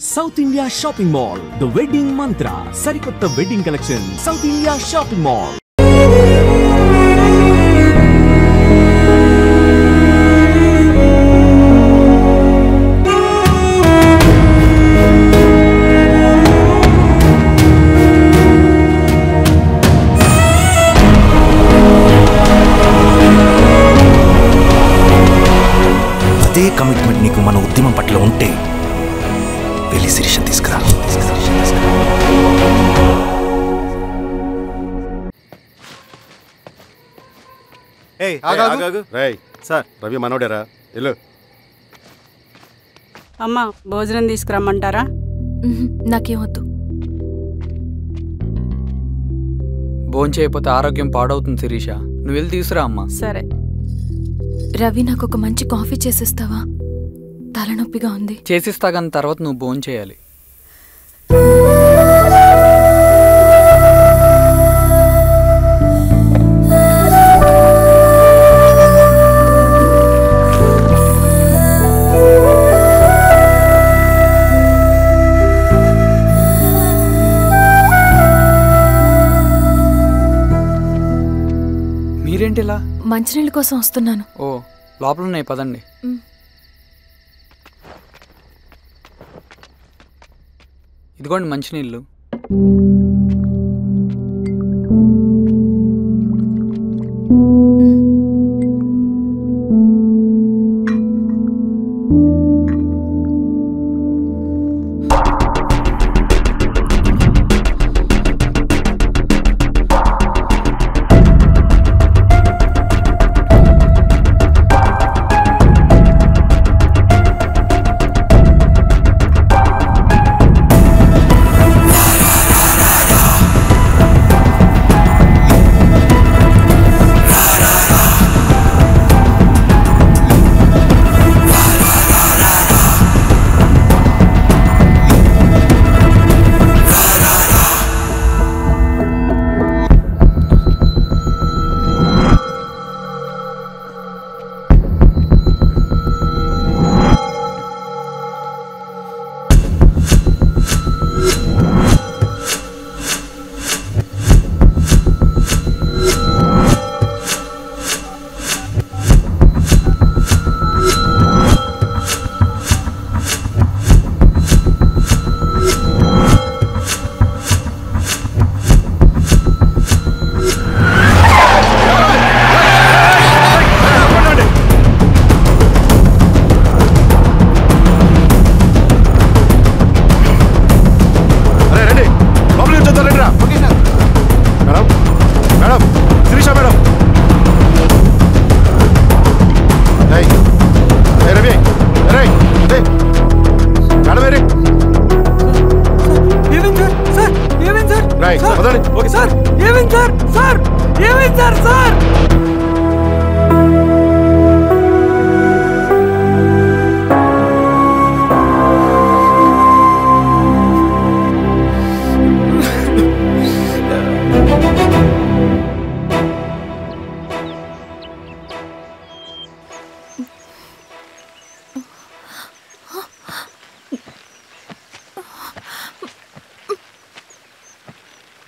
South India Shopping Mall, The Wedding Mantra, Sarikotta Wedding Collection, South India Shopping Mall. అదే commitment నీకు మన ఉద్యమం పట్ల ఉంటే వెళ్ళి శిరీష తీసుకురా. సార్ రవి మనోడేరా వెళ్ళు. అమ్మా భోజనం తీసుకురమ్మంటారా? నాకేమొద్దు. భోంచేయకపోతే ఆరోగ్యం పాడవుతుంది శిరీష, నువ్వు వెళ్ళి తీసుకురా అమ్మా. సరే. రవి, నాకు ఒక మంచి కాఫీ చేసిస్తావా? తలనొప్పిగా ఉంది. చేసిస్తా కానీ తర్వాత నువ్వు భోంచేయాలి. మీరేంటిలా? మంచినీళ్ళ కోసం వస్తున్నాను. ఓ, లోపల ఉన్నాయి, పదండి. ఇదిగోండి మంచినీళ్ళు.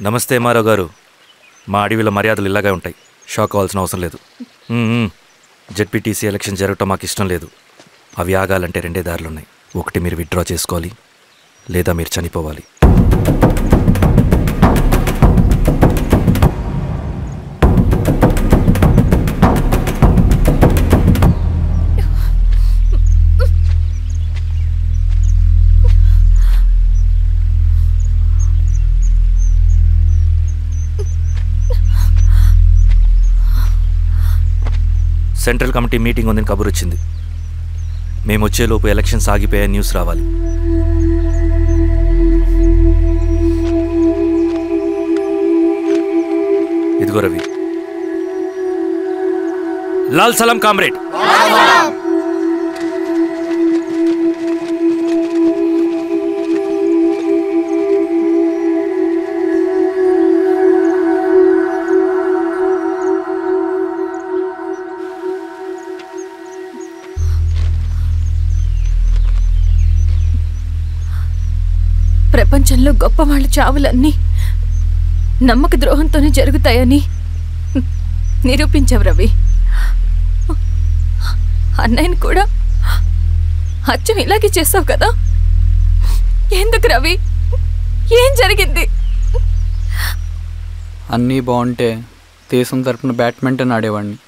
నమస్తే మారావు గారు. మా అడవిలో మర్యాదలు ఇలాగే ఉంటాయి. షాక్ అవ్వాల్సిన అవసరం లేదు. జెడ్పీటీసీ ఎలక్షన్ జరగటం మాకు ఇష్టం లేదు. అవి ఆగాలంటే రెండే దారులున్నాయి. ఒకటి మీరు విత్డ్రా చేసుకోవాలి, లేదా మీరు చనిపోవాలి. సెంట్రల్ కమిటీ మీటింగ్ ఉందని కబురు వచ్చింది. మేము వచ్చేలోపు ఎలక్షన్స్ ఆగిపోయే న్యూస్ రావాలి. ఇదిగో రవి. లాల్ సలాం కామ్రేడ్. ప్రపంచంలో గొప్పవాళ్ళ చావులన్నీ నమ్మక ద్రోహంతోనే జరుగుతాయని నిరూపించావు రవి. అన్నయ్యని కూడా అచ్చం ఇలాగే చేస్తావు కదా? ఎందుకు రవి? ఏం జరిగింది? అన్నీ బాగుంటే దేశం తరపున బ్యాడ్మింటన్ ఆడేవాడిని.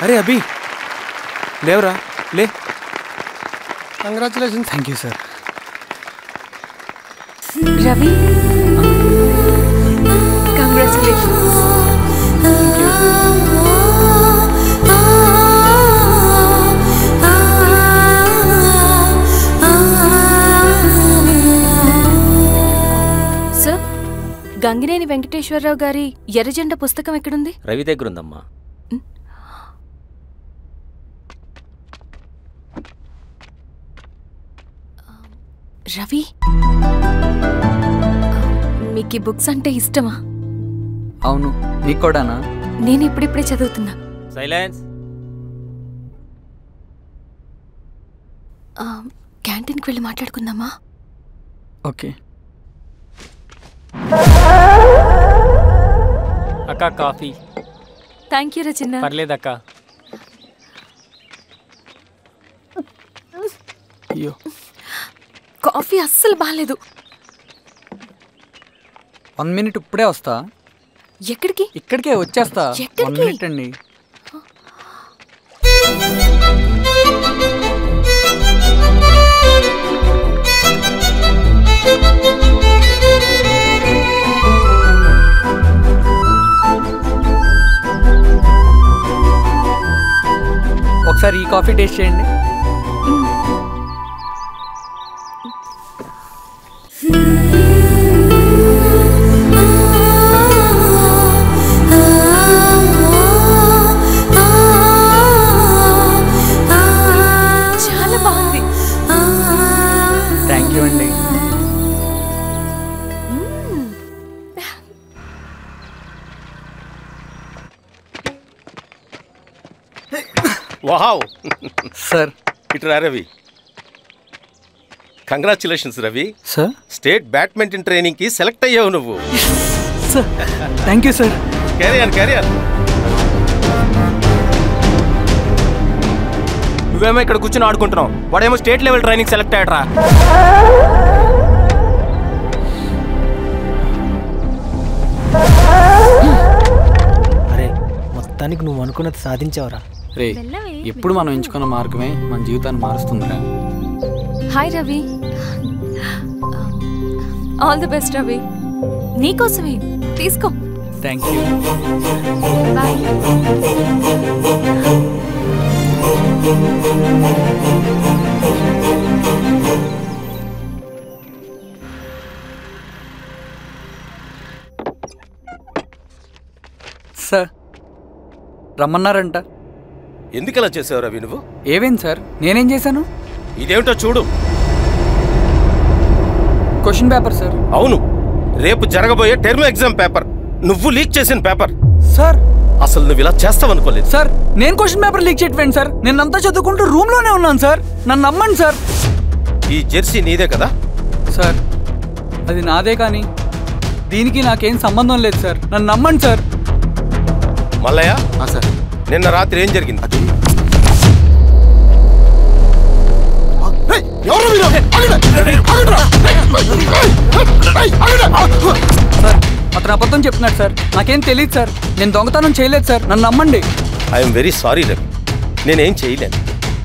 అరే అభి, లేవరా, లే. Congratulation. Thank you sir. Ravi, congratulations. Sir, Gangineni Venkateswara Rao గారి ఎర్రజెండ పుస్తకం ఎక్కడుంది? రవి దగ్గర ఉందమ్మా. రవి, మీకు ఈ బుక్స్ అంటే ఇష్టమా? అవును, నీకు కూడానా? నేను ఇప్పుడిప్పుడే చదువుతున్నా. సైలెన్స్. క్యాంటీన్కి వెళ్ళి మాట్లాడుకుందామా? ఓకే. అక్క కాఫీ. థ్యాంక్ యూ రచన. పర్లేదక్క. అయ్యో, కాఫీ అస్సలు బాగాలేదు. 1 minute ఇప్పుడే వస్తా. ఎక్కడికి? ఇక్కడికే వచ్చేస్తా. 1 minute అండి. ఒకసారి ఈ కాఫీ టేస్ట్ చేయండి. చాలా బాగుంది. థ్యాంక్ యూ అండి. వావ్ సార్, ఇటు రా Ravi. Congratulations Ravi. Sir, state badminton training కి సెలెక్ట్ అయ్యావు నువ్వు. Sir thank you sir. Carrier నువ్వేమో ఇక్కడ కూర్చొని ఆడుకుంటున్నావు, వాడేమో స్టేట్ లెవెల్ ట్రైనింగ్ సెలెక్ట్ అయ్యాడ్రా. అరే, మొత్తానికి నువ్వు అనుకున్నది సాధించావురా. రే, ఎప్పుడు మనం ఎంచుకున్న మార్గమే మన జీవితాన్ని మారుస్తుందిరా. Hi Ravi. All the best Ravi. నీకోసమే, తీసుకో. Thank you. బాయ్. సార్, రమ్మన్నారంట. ఎందుకు అలా చేసావు రవి నువ్వు? ఏవేం సార్, నేనేం చేశాను? ఇదేమిటో చూడు. Question paper sir. అవును, రేపు జరగబోయే టర్మ్ ఎగ్జామ్ పేపర్. నువ్వు లీక్ చేసిన పేపర్. సార్, అసలు నువ్వు ఇలా చేస్తావనుకోలేదు. సార్, నేను క్వశ్చన్ పేపర్ లీక్ చేయట్లేండి సార్. నేనంతా చదువుకుంటూ రూమ్లోనే ఉన్నాను సార్. నన్ను నమ్మండి సార్. ఈ జెర్సీ నీదే కదా? సార్, అది నాదే, కానీ దీనికి నాకేం సంబంధం లేదు సార్. నన్ను నమ్మండి సార్. మల్లయ్య, నిన్న రాత్రి ఏం జరిగింది? అతను అబద్ధం చెప్తున్నాడు సార్. నాకేం తెలియదు సార్. నేను దొంగతనం చేయలేదు సార్. నన్ను నమ్మండి. ఐఎమ్ వెరీ సారీ రవి, నేనేం చేయలేను.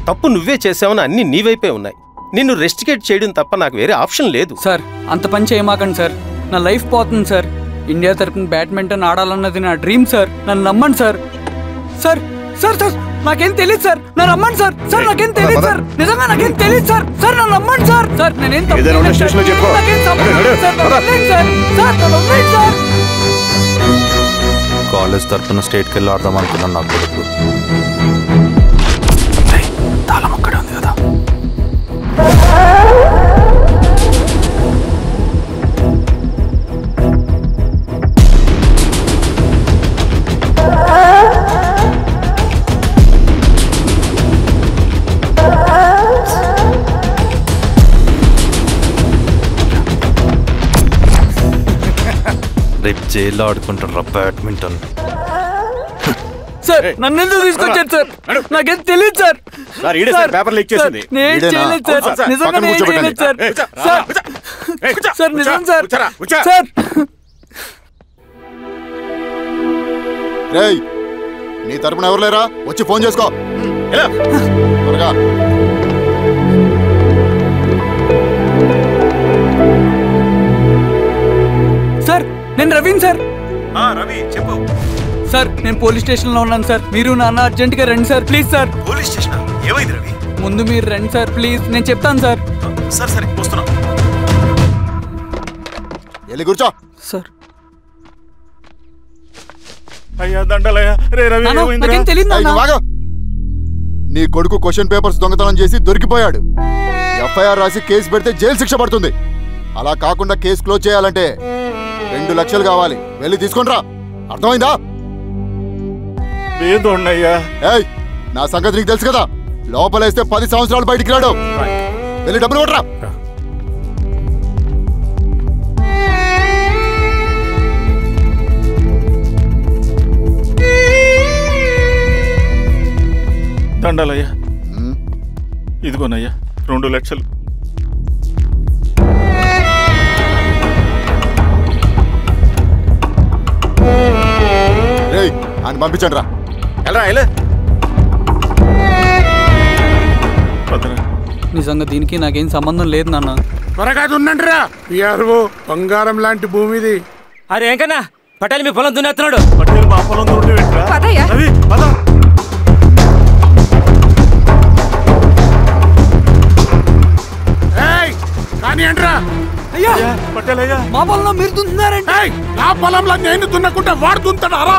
తప్పు నువ్వే చేసావని అన్ని నీ వైపే ఉన్నాయి. నిన్ను రెస్టికేట్ చేయడం తప్ప నాకు వేరే ఆప్షన్ లేదు. సార్ అంత పని చేయమాకండి సార్. నా లైఫ్ పోతుంది సార్. ఇండియా తరపున బ్యాడ్మింటన్ ఆడాలన్నది నా డ్రీమ్ సార్. నన్ను నమ్మండి సార్. సార్ సార్ సార్ నాకేం తెలియదు సార్. నన్ను నమ్మండి సార్. సార్ నాకేం తెలియదు సార్. నిజంగా నాకేం తెలియదు సార్. సార్ నన్ను నమ్మండి సార్. సార్ నేనేం తప్పు చేయలేదు సార్. నాకేం సంబంధం లేదు సార్. నన్ను వదిలేయండి సార్. సార్ నన్ను వదిలేయండి సార్. కాలేజ్ తరఫున స్టేట్కి వెళ్ళి ఆడదాం అనుకున్నాను. నా కొడుకు తాళం అక్కడే ఉంది కదా. రేపు జైల్లో ఆడుకుంటారా బ్యాడ్మింటన్? సార్ నన్ను ఎందుకు తీసుకొచ్చారు సార్? నాకేం తెలియదు సార్. పేపర్ లీక్ చేసింది. నేను చేయలేదు సార్. నిజంగా నేను చేయలేదు సార్. సార్ నిజం సార్. సార్ రేయ్, నీ తరపున ఎవరు లేరా? వచ్చి ఫోన్ చేసుకో. త్వరగా. సార్ నేను రవీన్ సార్. రవి చెప్పు. సార్ నేను పోలీస్ స్టేషన్ లో ఉన్నాను సార్. మీరు నాన్న అర్జెంట్ గా రండి sir please sir. Police station ఏమైంది రవి? ముందు మీరు రండి సార్ ప్లీజ్. నేను చెప్తాను సార్. సరే సరే వస్తున్నా. వెళ్ళి కూర్చో. సార్ అయ్యా దండలయ్యా. రే రవి నాకేం తెలియదు ఏయ్, నువ్వు ఆగు. నీ కొడుకు క్వశ్చన్ పేపర్స్ దొంగతనం చేసి దొరికిపోయాడు. ఎఫ్ఐఆర్ రాసి కేసు పెడితే జైలు శిక్ష పడుతుంది. అలా కాకుండా కేసు క్లోజ్ చేయాలంటే 2 లక్షలు కావాలి. వెళ్ళి తీసుకుంట్రా. అర్థమైందా? ఏదోన్నయ్యా. ఏయ్, నా సంగతి నీకు తెలుసు కదా. లోపలేస్తే 10 సంవత్సరాలు బయటికి రాడు. వెళ్ళి డబ్బులు కొట్టరా. దండలయ్యా. ఇదిగోనయ్యా 2 లక్షలు. రేయ్, ఆయన పంపించండి రా. ఎలా నిజంగా దీనికి నాకేం సంబంధం లేదు నాన్న. త్వరగా ఉండండి రా. బంగారం లాంటి భూమిది. అరే ఏంకన్నా పటేల్ మీ పొలం దున్నేస్తున్నాడు. పటేల్ మా పొలం రవి పద. కానీ అంటరా అయ్యా పటేల్ అయ్యా, మా పొలంలో మీరు దున్నుతున్నారంటే? నా పొలంలో నేను దున్నకుంటే వాడు దున్నుతాడా?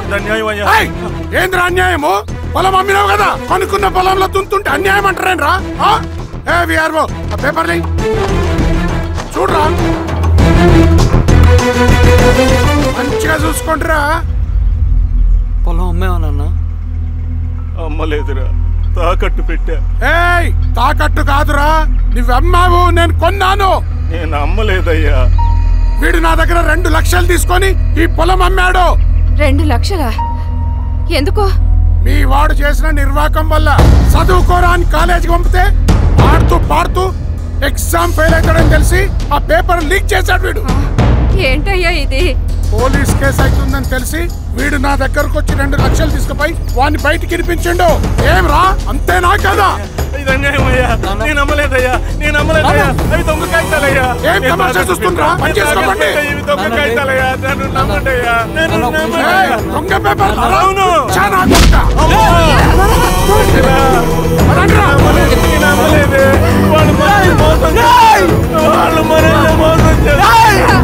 ఏంద్రా అన్యాయము? పొలం అమ్మినావు కదా, కొనుక్కున్న పొలంలో దున్నుతుంటే అన్యాయం అంటారేంట్రా? విఆర్ఓ ఆ పేపర్ చూడరా, మంచిగా చూసుకుంటారా. పొలం అమ్మేవానన్నా? అమ్మలేదురా, తాకట్టు పెట్టా. తాకట్టు కాదురా, నువ్వు అమ్మావు, నేను కొన్నాను. నేను అమ్మలేదయ్యా. వీడు నా దగ్గర 2 లక్షలు తీసుకొని ఈ పొలం అమ్మాడు. 2 లక్షలా? ఎందుకు? మీ వాడు చేసిన నిర్వాకం వల్ల చదువుకోరా అని కాలేజీకి పంపితే ఆడుతూ పాడుతూ ఎగ్జామ్ ఫెయిల్ అవుతాడని తెలిసి ఆ పేపర్ లీక్ చేశాడు వీడు. ఏంటయ్యా ఇది? పోలీస్ కేసు అవుతుందని తెలిసి వీడు నా దగ్గరకు వచ్చి 2 లక్షలు తీసుకుపోయి వాడిని బయటికి ఇరిపించిండు. ఏం రా, అంతేనా కదా? ఇది అన్యాయం అయ్యా, నేను అమ్మలేదయ్యా, నేను అమ్మలేదయ్యా. అవి దొంగ కాగితాలయ్యా. ఏం తమాషా చూస్తుండ్రా? పని చేసుకోండి. ఇవి దొంగ కాగితాలయ్యా, నన్ను నమ్మండయ్యా, నేను నమ్మనయ్యా. దొంగ పేపర్ అవును. చాలా దొంగ. నేను అమ్మలేదే. వాళ్ళు మనల్ని మోసం చేశారు. వాళ్ళు మనల్ని మోసం చేశారు.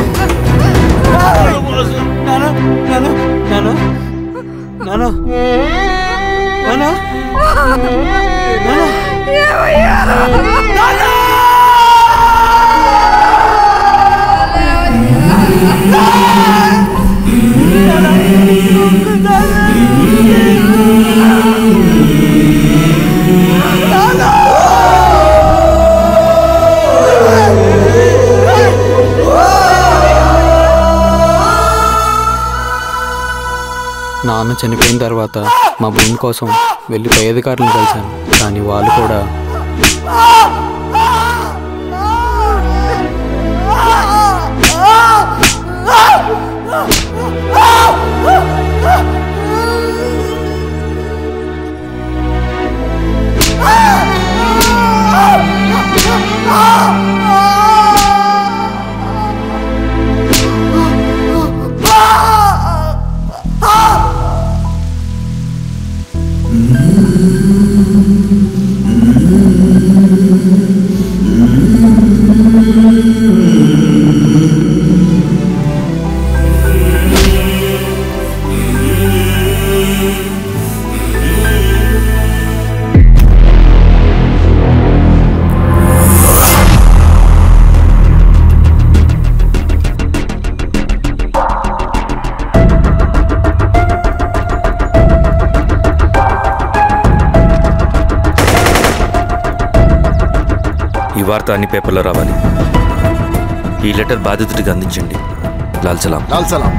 నాన్న చనిపోయిన తర్వాత మా భూమి కోసం వెళ్ళి పై అధికారులను కలిశాను, కానీ వాళ్ళు కూడా ఈ వార్త అన్ని పేపర్లో రావాలి. ఈ లెటర్ బాధితుడికి అందించండి. లాల్ సలాం. లాల్ సలాం.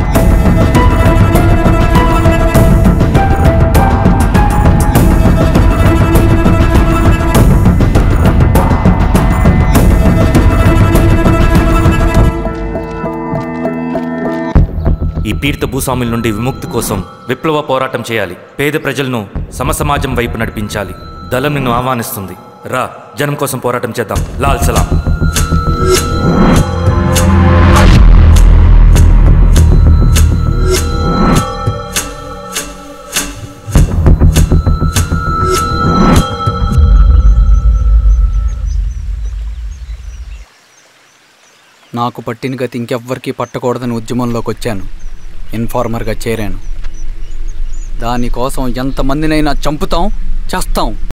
ఈ పీడిత భూస్వాముల నుండి విముక్తి కోసం విప్లవ పోరాటం చేయాలి. పేద ప్రజలను సమసమాజం వైపు నడిపించాలి. దళం నిన్ను ఆహ్వానిస్తుంది. రా, జనం కోసం పోరాటం చేద్దాం. లాల్ సలాం. నాకు పట్టిన గతి ఇంకెవ్వరికీ పట్టకూడదని ఉద్యమంలోకి వచ్చాను. ఇన్ఫార్మర్గా చేరాను. దానికోసం ఎంతమందినైనా చంపుతాం, చేస్తాం.